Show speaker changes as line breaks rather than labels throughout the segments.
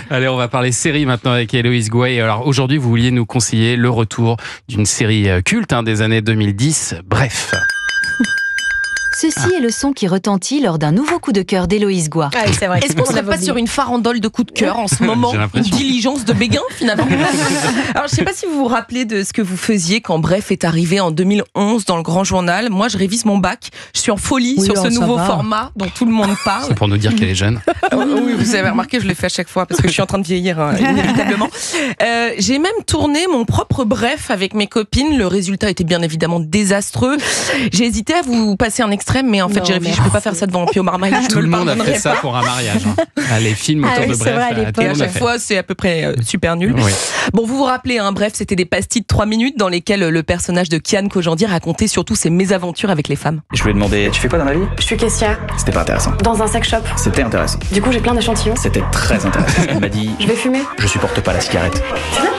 Allez, on va parler série maintenant avec Héloïse Gouet. Alors aujourd'hui, vous vouliez nous conseiller le retour d'une série culte des années 2010, Bref.
Ceci est le son qui retentit lors d'un nouveau coup de cœur d'Héloïse Gouet.
Ah, c'est vrai. Est-ce qu'on serait pas sur une farandole de coups de cœur en ce moment? Une diligence de Béguin finalement. Alors je sais pas si vous vous rappelez de ce que vous faisiez quand Bref est arrivé en 2011 dans le Grand Journal. Moi je révise mon bac, je suis en folie sur ce nouveau format dont tout le monde parle.
C'est pour nous dire qu'elle est jeune.
Oui, vous avez remarqué, je le fais à chaque fois parce que je suis en train de vieillir inévitablement. J'ai même tourné mon propre Bref avec mes copines. Le résultat était bien évidemment désastreux. J'ai hésité à vous passer un extrait, mais en fait j'ai réfléchi, je peux pas faire ça devant Pio Marmaille.
Tout le monde a fait ça pour un mariage. Les films autour de Bref.
Et à chaque fois c'est à peu près super nul. Oui. Bon, vous vous rappelez, Bref, c'était des pastilles de 3 minutes dans lesquelles le personnage de Kian Kojandi racontait surtout ses mésaventures avec les femmes.
Je lui ai demandé, tu fais quoi dans la vie?
Je suis caissière.
C'était pas intéressant.
Dans un sex shop.
C'était intéressant.
Du coup, j'ai plein d'échantillons.
C'était très intéressant. Elle m'a dit,
je vais fumer.
Je supporte pas la cigarette.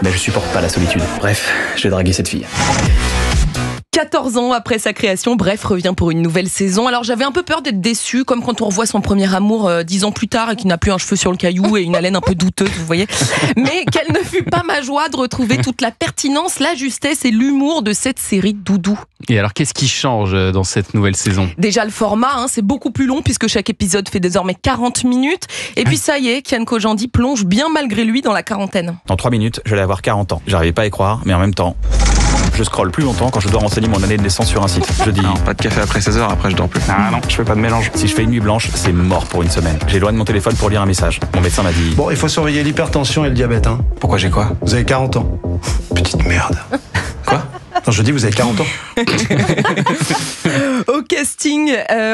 Mais je supporte pas la solitude. Bref, j'ai dragué cette fille.
14 ans après sa création, Bref revient pour une nouvelle saison. Alors j'avais un peu peur d'être déçue, comme quand on revoit son premier amour 10 ans plus tard et qu'il n'a plus un cheveu sur le caillou et une haleine un peu douteuse, vous voyez. Mais quelle ne fut pas ma joie de retrouver toute la pertinence, la justesse et l'humour de cette série doudou.
Et alors qu'est-ce qui change dans cette nouvelle saison?
Déjà le format, c'est beaucoup plus long puisque chaque épisode fait désormais 40 minutes. Et puis ça y est, Kian Kojandi plonge bien malgré lui dans la quarantaine.
En 3 minutes, j'allais avoir 40 ans. J'arrivais pas à y croire, mais en même temps... Je scrolle plus longtemps quand je dois renseigner mon année de naissance sur un site. Je dis...
Non, pas de café après 16h, après je dors plus.
Ah non, je fais pas de mélange. Si je fais une nuit blanche, c'est mort pour une semaine. J'éloigne mon téléphone pour lire un message. Mon médecin m'a dit...
Bon, il faut surveiller l'hypertension et le diabète.
Pourquoi j'ai quoi?
Vous avez 40 ans. Petite merde.
Quoi?
Non, je dis vous avez 40 ans.
Au casting,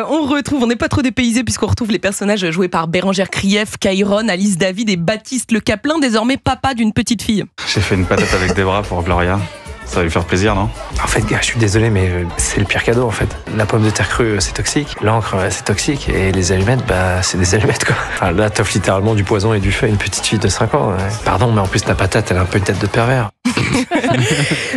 on n'est pas trop dépaysé puisqu'on retrouve les personnages joués par Bérangère Krief, Kairon, Alice David et Baptiste Le Caplin, désormais papa d'une petite fille.
J'ai fait une patate avec des bras pour Gloria. Ça va lui faire plaisir, non?
En fait, gars, je suis désolé, mais c'est le pire cadeau, en fait. La pomme de terre crue, c'est toxique. L'encre, c'est toxique. Et les allumettes, c'est des allumettes, quoi. Enfin, là, t'offres littéralement du poison et du feu à une petite fille de 5 ans. Pardon, mais en plus, ta patate, elle a un peu une tête de pervers.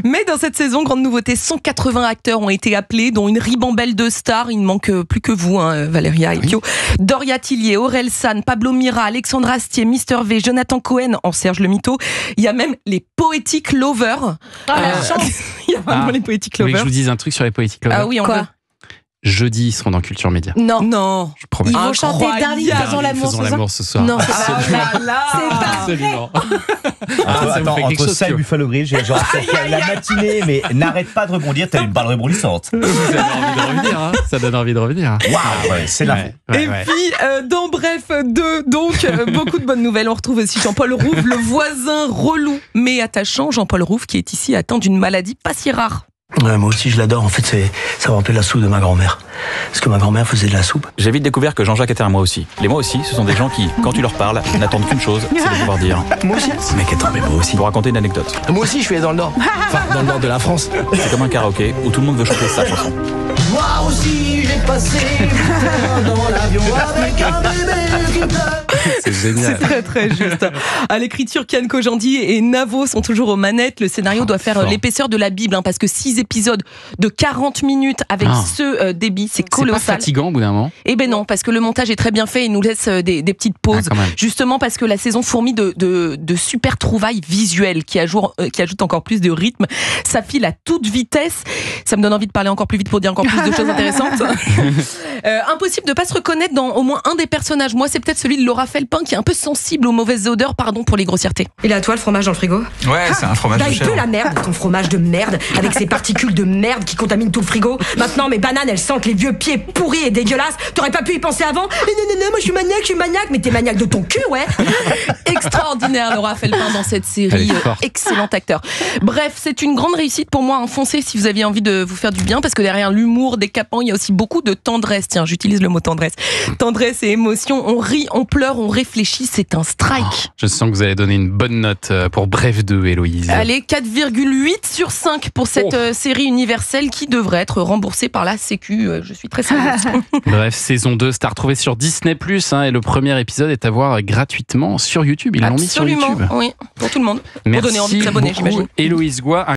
Mais dans cette saison, grande nouveauté, 180 acteurs ont été appelés, dont une ribambelle de stars. Il ne manque plus que vous, Valéria et Pio. Doria Tillier, Aurel San, Pablo Mira, Alexandre Astier, Mister V, Jonathan Cohen en Serge le Mytho. Il y a même les Poetic Lovers. Il y a vraiment les Poetic Lovers.
Vous voulez que je vous dise un truc sur les Poetic Lovers?
Ah oui, on peut.
Jeudi, ils seront dans Culture Média.
Non.
Je promets.
Ils vont chanter Darling, faisons l'amour
ce soir.
Non,
Absolument.
Attends, entre ça et Buffalo Grill, j'ai genre la matinée, mais n'arrête pas de rebondir, t'as une balle rebondissante.
Vous avez envie de revenir, ça donne envie de revenir.
Waouh, c'est là.
Et puis, dans Bref 2, donc, beaucoup de bonnes nouvelles. On retrouve aussi Jean-Paul Rouve, le voisin relou mais attachant. Jean-Paul Rouve qui est ici atteint d'une maladie pas si rare.
Ouais, moi aussi je l'adore, en fait ça me rappelle la soupe de ma grand-mère. Parce que ma grand-mère faisait de la soupe.
J'ai vite découvert que Jean-Jacques était un moi aussi. Les moi aussi, ce sont des gens qui, quand tu leur parles, n'attendent qu'une chose, c'est de pouvoir dire
moi aussi.
Ce mec est mais moi aussi. Pour raconter une anecdote.
Moi aussi je suis allé dans le Nord. Enfin, dans le Nord de la France.
C'est comme un karaoké où tout le monde veut chanter sa chanson.
Moi aussi j'ai passé dans l'avion avec un bébé qui pleure.
C'est génial.
C'est très très juste. À l'écriture, Kian Kojandi et Navo sont toujours aux manettes. Le scénario doit faire l'épaisseur de la Bible, parce que 6 épisodes de 40 minutes avec ce débit, c'est colossal.
C'est pas fatigant au bout d'un moment?
Eh ben non, parce que le montage est très bien fait et nous laisse des petites pauses. Justement parce que la saison fourmille de super trouvailles visuelles qui ajoutent encore plus de rythme. Ça file à toute vitesse. Ça me donne envie de parler encore plus vite pour dire encore plus de choses intéressantes. Impossible de ne pas se reconnaître dans au moins un des personnages. Moi, c'est peut-être celui de Laura Felpin qui est un peu sensible aux mauvaises odeurs, pardon pour les grossièretés.
Il est à toi le fromage dans le frigo?
Ouais, c'est un fromage de chèvre.
De la merde, ton fromage de merde, avec ses particules de merde qui contaminent tout le frigo. Maintenant, mes bananes, elles sentent les vieux pieds pourris et dégueulasses. T'aurais pas pu y penser avant? Non, moi je suis maniaque. Mais t'es maniaque de ton cul, ouais.
Extraordinaire, Laura Felpin dans cette série. Excellent acteur. Bref, c'est une grande réussite pour moi. Foncez si vous aviez envie de vous faire du bien, parce que derrière l'humour décapant, il y a aussi beaucoup de tendresse. Tiens, j'utilise le mot tendresse. Tendresse et émotion. On rit, on pleure, on réfléchit. C'est un strike.
Je sens que vous allez donner une bonne note pour Bref 2, Héloïse.
Allez, 4,8 sur 5 pour cette série universelle qui devrait être remboursée par la Sécu. Je suis très sérieuse.
Bref, saison 2, c'est à retrouver sur Disney+, et le premier épisode est à voir gratuitement sur YouTube. Ils l'ont mis sur YouTube.
Oui, pour tout le monde.
Merci
pour donner envie de s'abonner, j'imagine.
Héloïse Gouet.